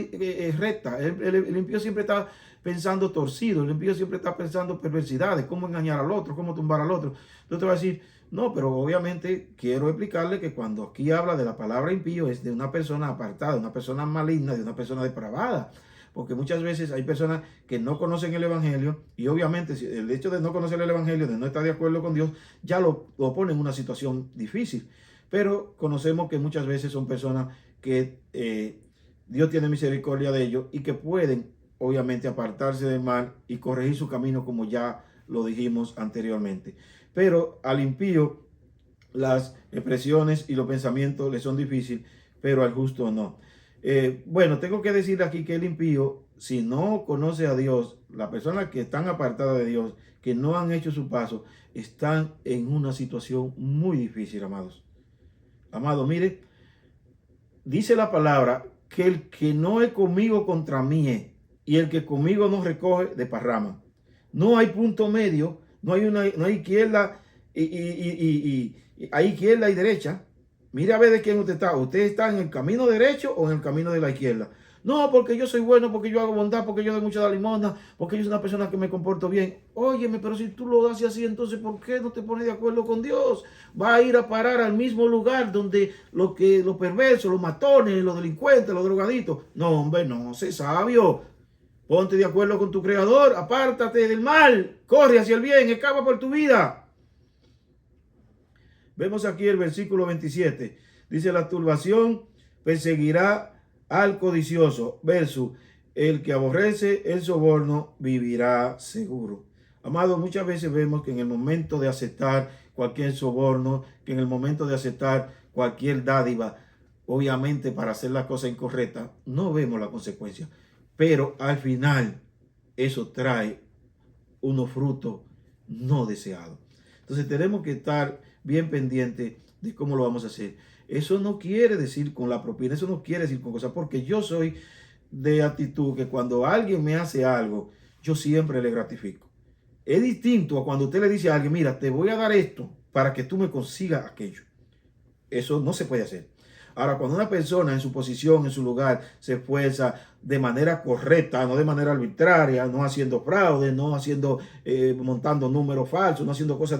recta. El impío siempre está pensando torcido. El impío siempre está pensando perversidades, cómo engañar al otro, cómo tumbar al otro. Entonces te va a decir, no, pero obviamente quiero explicarle que cuando aquí habla de la palabra impío es de una persona apartada, de una persona maligna, de una persona depravada. Porque muchas veces hay personas que no conocen el Evangelio y obviamente el hecho de no conocer el Evangelio, de no estar de acuerdo con Dios, ya lo pone en una situación difícil. Pero conocemos que muchas veces son personas que Dios tiene misericordia de ellos y que pueden obviamente apartarse del mal y corregir su camino como ya lo dijimos anteriormente. Pero al impío las expresiones y los pensamientos le son difíciles, pero al justo no. Bueno, tengo que decir aquí que el impío, si no conoce a Dios, las personas que están apartadas de Dios, que no han hecho su paso, están en una situación muy difícil, amados. Amado, mire, dice la palabra que el que no es conmigo contra mí es, y el que conmigo no recoge de parrama. No hay punto medio, no hay izquierda hay izquierda y derecha. Mira a ver de quién usted está. ¿Usted está en el camino derecho o en el camino de la izquierda? No, porque yo soy bueno, porque yo hago bondad, porque yo doy mucha limosna, porque yo soy una persona que me comporto bien. Óyeme, pero si tú lo haces así, entonces ¿por qué no te pones de acuerdo con Dios? Va a ir a parar al mismo lugar donde los perversos, los matones, los delincuentes, los drogaditos. No, hombre, no, sé sabio. Ponte de acuerdo con tu creador, apártate del mal, corre hacia el bien, escapa por tu vida. Vemos aquí el versículo 27. Dice, la turbación perseguirá al codicioso, versus el que aborrece el soborno vivirá seguro. Amado, muchas veces vemos que en el momento de aceptar cualquier soborno, que en el momento de aceptar cualquier dádiva, obviamente para hacer la cosa incorrecta, no vemos la consecuencia. Pero al final, eso trae unos frutos no deseados. Entonces tenemos que estar bien pendientes de cómo lo vamos a hacer. Eso no quiere decir con la propina, eso no quiere decir con cosas, porque yo soy de actitud que cuando alguien me hace algo, yo siempre le gratifico. Es distinto a cuando usted le dice a alguien, mira, te voy a dar esto para que tú me consigas aquello. Eso no se puede hacer. Ahora, cuando una persona en su posición, en su lugar, se esfuerza de manera correcta, no de manera arbitraria, no haciendo fraude, no haciendo, montando números falsos, no haciendo cosas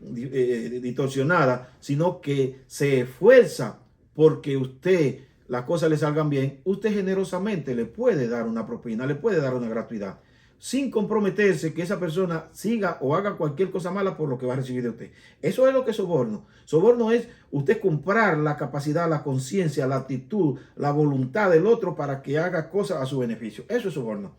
distorsionadas, sino que se esfuerza porque usted, las cosas le salgan bien, usted generosamente le puede dar una propina, le puede dar una gratuidad, sin comprometerse que esa persona siga o haga cualquier cosa mala por lo que va a recibir de usted. Eso es lo que es soborno. Soborno es usted comprar la capacidad, la conciencia, la actitud, la voluntad del otro para que haga cosas a su beneficio. Eso es soborno.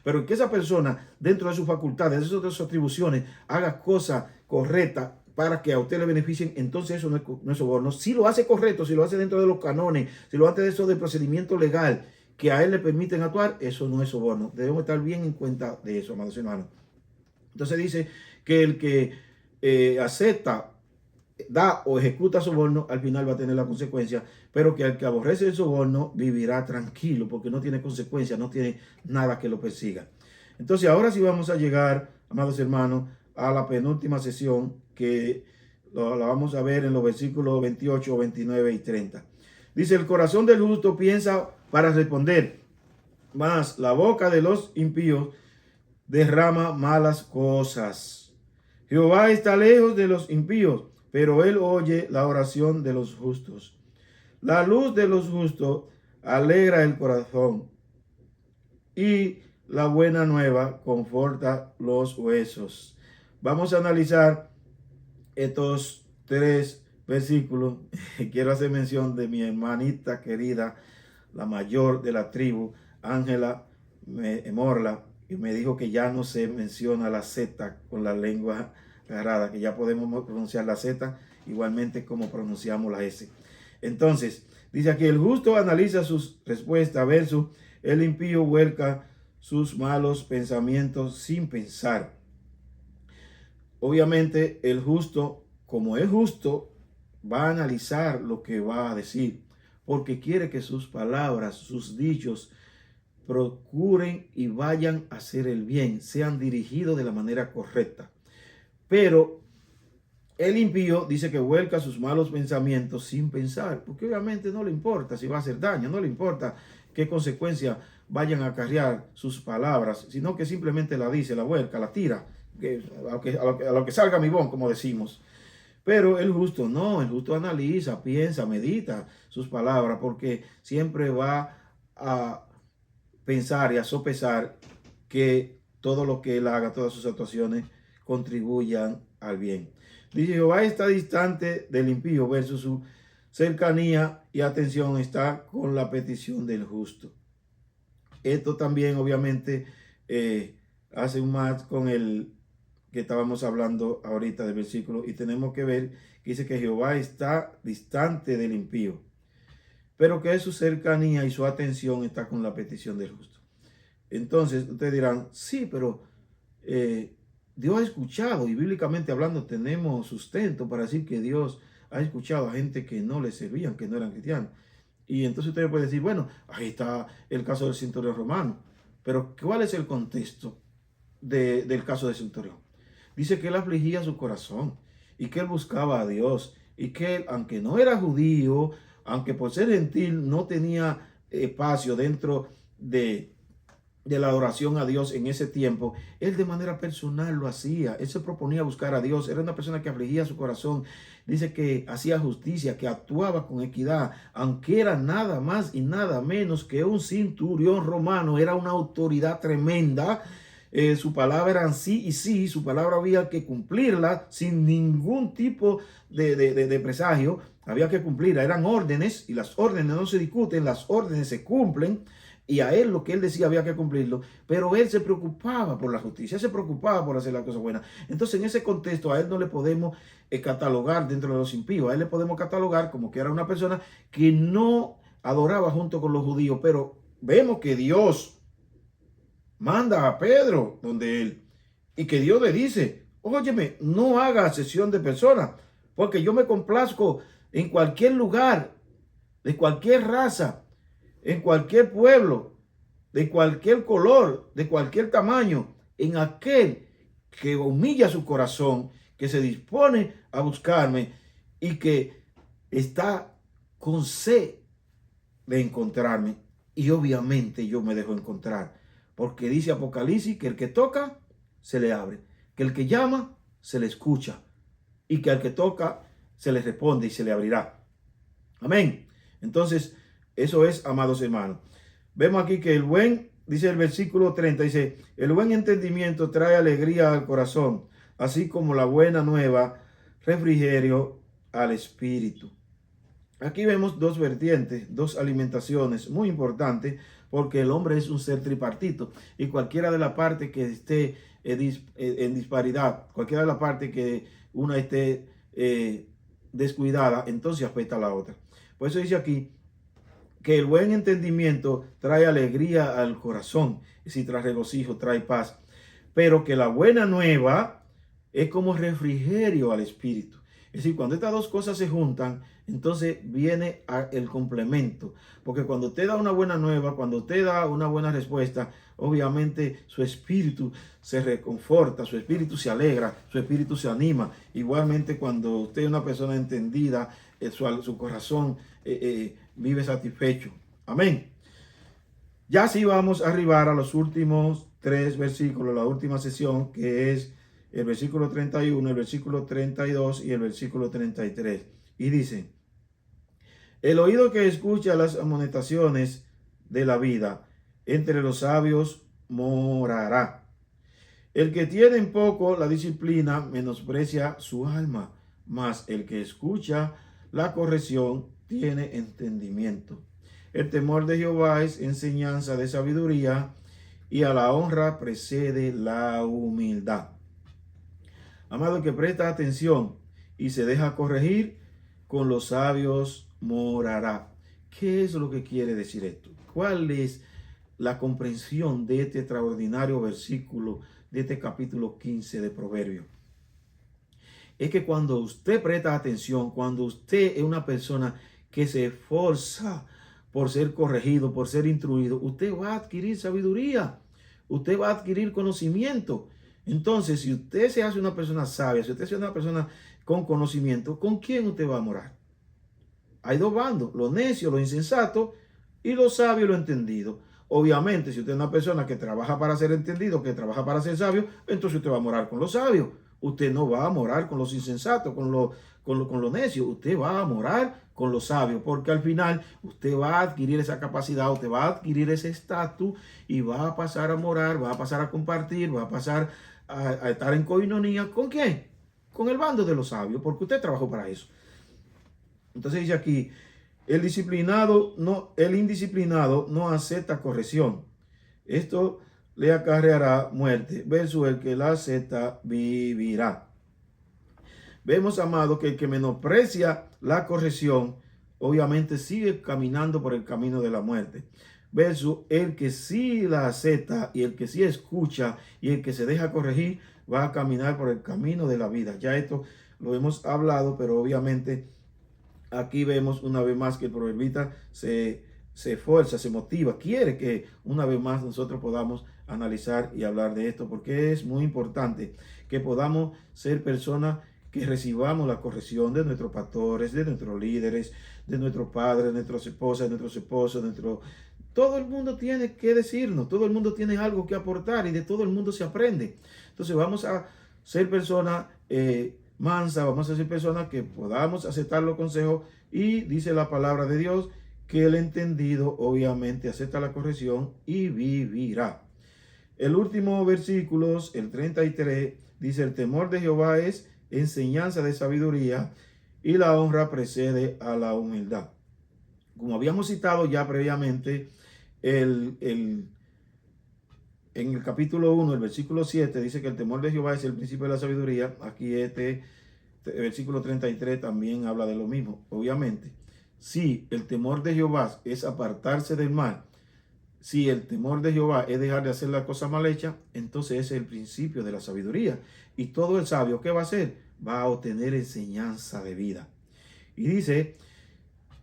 Pero que esa persona, dentro de sus facultades, de sus atribuciones, haga cosas correctas para que a usted le beneficien, entonces eso no es soborno. Si lo hace correcto, si lo hace dentro de los canones, si lo hace dentro del procedimiento legal, que a él le permiten actuar, eso no es soborno. Debemos estar bien en cuenta de eso, amados hermanos. Entonces dice que el que acepta, da o ejecuta soborno, al final va a tener la consecuencia, pero que el que aborrece el soborno vivirá tranquilo, porque no tiene consecuencias, no tiene nada que lo persiga. Entonces ahora sí vamos a llegar, amados hermanos, a la penúltima sesión, que la vamos a ver en los versículos 28, 29 y 30. Dice, el corazón del justo piensa para responder, mas la boca de los impíos derrama malas cosas. Jehová está lejos de los impíos, pero él oye la oración de los justos. La luz de los justos alegra el corazón, y la buena nueva conforta los huesos. Vamos a analizar estos tres versículos. Quiero hacer mención de mi hermanita querida, la mayor de la tribu, Ángela Morla, y me dijo que ya no se menciona la Z con la lengua agarrada, que ya podemos pronunciar la Z igualmente como pronunciamos la S. Entonces, dice aquí, el justo analiza sus respuestas versus el impío vuelca sus malos pensamientos sin pensar. Obviamente el justo, como es justo, va a analizar lo que va a decir, porque quiere que sus palabras, sus dichos, procuren y vayan a hacer el bien, sean dirigidos de la manera correcta. Pero El impío dice que vuelca sus malos pensamientos sin pensar, porque obviamente no le importa si va a hacer daño, no le importa qué consecuencias vayan a acarrear sus palabras, sino que simplemente la dice, la vuelca, la tira, a lo que salga mi bon, como decimos. Pero el justo no, el justo analiza, piensa, medita sus palabras, porque siempre va a pensar y a sopesar que todo lo que él haga, todas sus actuaciones, contribuyan al bien. Dice, Jehová está distante del impío versus su cercanía y atención está con la petición del justo. Esto también obviamente hace un match con el que estábamos hablando ahorita del versículo, y tenemos que ver que dice que Jehová está distante del impío, pero que su cercanía y su atención está con la petición del justo. Entonces ustedes dirán, sí, pero Dios ha escuchado, y bíblicamente hablando tenemos sustento para decir que Dios ha escuchado a gente que no le servían, que no eran cristianos. Y entonces ustedes pueden decir, bueno, ahí está el caso del centurión romano, pero ¿cuál es el contexto del caso del centurión? Dice que él afligía su corazón y que él buscaba a Dios y que él, aunque no era judío, aunque por ser gentil no tenía espacio dentro de la adoración a Dios en ese tiempo, él de manera personal lo hacía. Él se proponía buscar a Dios. Era una persona que afligía su corazón. Dice que hacía justicia, que actuaba con equidad, aunque era nada más y nada menos que un centurión romano. Era una autoridad tremenda. Su palabra eran sí y sí, su palabra había que cumplirla sin ningún tipo de presagio, había que cumplirla, eran órdenes y las órdenes no se discuten, las órdenes se cumplen. Y a él lo que él decía había que cumplirlo, pero él se preocupaba por la justicia, se preocupaba por hacer las cosas buenas. Entonces en ese contexto a él no le podemos catalogar dentro de los impíos, a él le podemos catalogar como que era una persona que no adoraba junto con los judíos, pero vemos que Dios manda a Pedro donde él, y que Dios le dice, óyeme, no haga acepción de personas, porque yo me complazco en cualquier lugar, de cualquier raza, en cualquier pueblo, de cualquier color, de cualquier tamaño, en aquel que humilla su corazón, que se dispone a buscarme y que está con sed de encontrarme. Y obviamente yo me dejo encontrar, porque dice Apocalipsis que el que toca, se le abre, que el que llama, se le escucha, y que al que toca, se le responde y se le abrirá. Amén. Entonces, eso es, amados hermanos. Vemos aquí que el buen, dice el versículo 30, dice, el buen entendimiento trae alegría al corazón, así como la buena nueva, refrigerio al espíritu. Aquí vemos dos vertientes, dos alimentaciones muy importantes, porque el hombre es un ser tripartito y cualquiera de la parte que esté en disparidad, cualquiera de la parte que una esté descuidada, entonces afecta a la otra. Por eso dice aquí que el buen entendimiento trae alegría al corazón, y si trae regocijo, trae paz, pero que la buena nueva es como refrigerio al espíritu. Es decir, cuando estas dos cosas se juntan, entonces viene el complemento. Porque cuando usted da una buena nueva, cuando usted da una buena respuesta, obviamente su espíritu se reconforta, su espíritu se alegra, su espíritu se anima. Igualmente cuando usted es una persona entendida, su corazón vive satisfecho. Amén. Ya sí vamos a arribar a los últimos 3 versículos, la última sesión, que es el versículo 31, el versículo 32 y el versículo 33. Y dice, el oído que escucha las amonestaciones de la vida, entre los sabios morará. El que tiene en poco la disciplina menosprecia su alma, mas el que escucha la corrección tiene entendimiento. El temor de Jehová es enseñanza de sabiduría, y a la honra precede la humildad. Amado, que presta atención y se deja corregir, con los sabios morará. ¿Qué es lo que quiere decir esto? ¿Cuál es la comprensión de este extraordinario versículo de este capítulo 15 de Proverbios? Es que cuando usted presta atención, cuando usted es una persona que se esfuerza por ser corregido, por ser instruido, usted va a adquirir sabiduría, usted va a adquirir conocimiento. Entonces, si usted se hace una persona sabia, si usted se hace una persona con conocimiento, ¿con quién usted va a morar? Hay dos bandos, los necios, los insensatos, y los sabios, los entendidos. Obviamente, si usted es una persona que trabaja para ser entendido, que trabaja para ser sabio, entonces usted va a morar con los sabios. Usted no va a morar con los insensatos, con los necios. Usted va a morar con los sabios, porque al final usted va a adquirir esa capacidad, usted va a adquirir ese estatus y va a pasar a morar, va a pasar a compartir, va a pasar a estar en coinonía. ¿Con quién? Con el bando de los sabios, porque usted trabajó para eso. Entonces dice aquí, el indisciplinado no acepta corrección. Esto le acarreará muerte, versus el que la acepta vivirá. Vemos, amado, que el que menosprecia la corrección, obviamente sigue caminando por el camino de la muerte. Versus el que sí la acepta y el que sí escucha y el que se deja corregir, va a caminar por el camino de la vida. Ya esto lo hemos hablado, pero obviamente aquí vemos una vez más que el proverbista se esfuerza, se motiva, quiere que una vez más nosotros podamos analizar y hablar de esto, porque es muy importante que podamos ser personas que recibamos la corrección de nuestros pastores, de nuestros líderes, de nuestros padres, de nuestras esposas, de nuestros esposos, todo el mundo tiene que decirnos, todo el mundo tiene algo que aportar y de todo el mundo se aprende. Entonces vamos a ser personas mansa, vamos a ser personas que podamos aceptar los consejos, y dice la palabra de Dios que el entendido obviamente acepta la corrección y vivirá. El último versículo, el 33, dice: el temor de Jehová es enseñanza de sabiduría y la honra precede a la humildad. Como habíamos citado ya previamente, en el capítulo 1, el versículo 7, dice que el temor de Jehová es el principio de la sabiduría. Aquí el versículo 33 también habla de lo mismo. Obviamente, si el temor de Jehová es apartarse del mal, si el temor de Jehová es dejar de hacer las cosas mal hechas, entonces ese es el principio de la sabiduría. Y todo el sabio, ¿qué va a hacer? Va a obtener enseñanza de vida. Y dice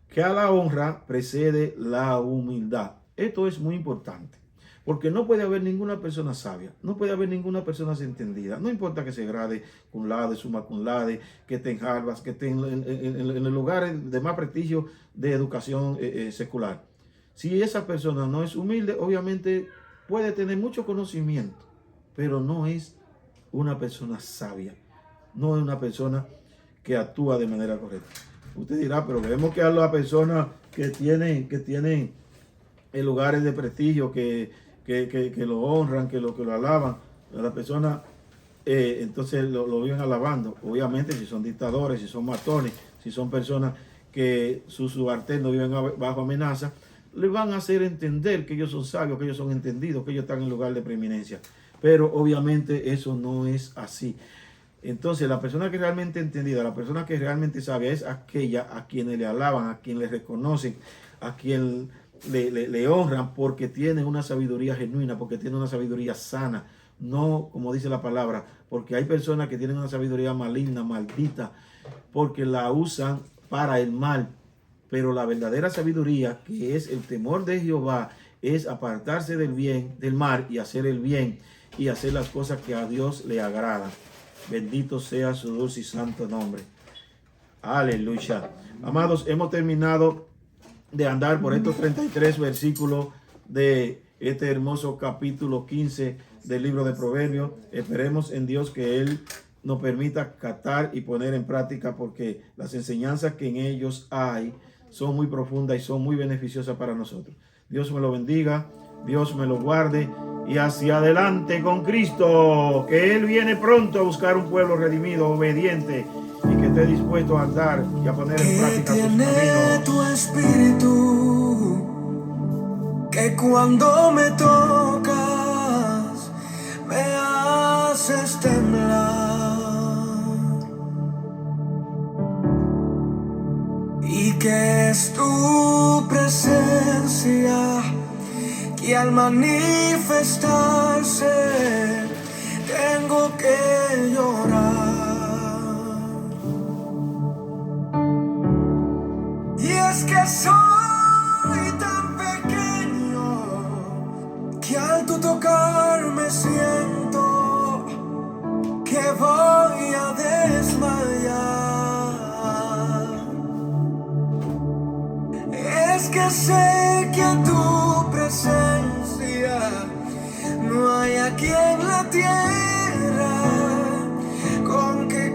que a la honra precede la humildad. Esto es muy importante, porque no puede haber ninguna persona sabia, no puede haber ninguna persona entendida, no importa que se grade cum laude, summa cum laude, que esté en Harvard, que esté en los lugares de más prestigio de educación secular. Si esa persona no es humilde, obviamente puede tener mucho conocimiento, pero no es una persona sabia, no es una persona que actúa de manera correcta. Usted dirá, pero vemos que a las personas que tienen en lugares de prestigio, que lo honran, que lo alaban, a las personas entonces lo viven alabando. Obviamente, si son dictadores, si son matones, si son personas que sus subalternos viven bajo amenaza, le van a hacer entender que ellos son sabios, que ellos son entendidos, que ellos están en lugar de preeminencia. Pero obviamente eso no es así. Entonces, la persona que es realmente entendida, la persona que es realmente sabia, es aquella a quienes le alaban, a quien le reconocen, a quien le honran, porque tiene una sabiduría genuina, porque tiene una sabiduría sana. No, como dice la palabra, porque hay personas que tienen una sabiduría maligna, maldita, porque la usan para el mal. Pero la verdadera sabiduría, que es el temor de Jehová, es apartarse del bien, del mal, y hacer el bien, y hacer las cosas que a Dios le agradan. Bendito sea su dulce y santo nombre. Aleluya. Amados, hemos terminado de andar por estos 33 versículos de este hermoso capítulo 15 del libro de Proverbios. Esperemos en Dios que Él nos permita catar y poner en práctica, porque las enseñanzas que en ellos hay son muy profundas y son muy beneficiosas para nosotros. Dios me lo bendiga, Dios me lo guarde, y hacia adelante con Cristo, que Él viene pronto a buscar un pueblo redimido, obediente, y que esté dispuesto a andar y a poner en práctica sus caminos. Tu espíritu, que cuando me tocas me haces temblar, y que es tu presencia que al manifestarse tengo que llorar. Y es que soy tan pequeño que al tu tocarme siento que voy a desmayar. es que sé que en tu presencia no hay aquí en la tierra con que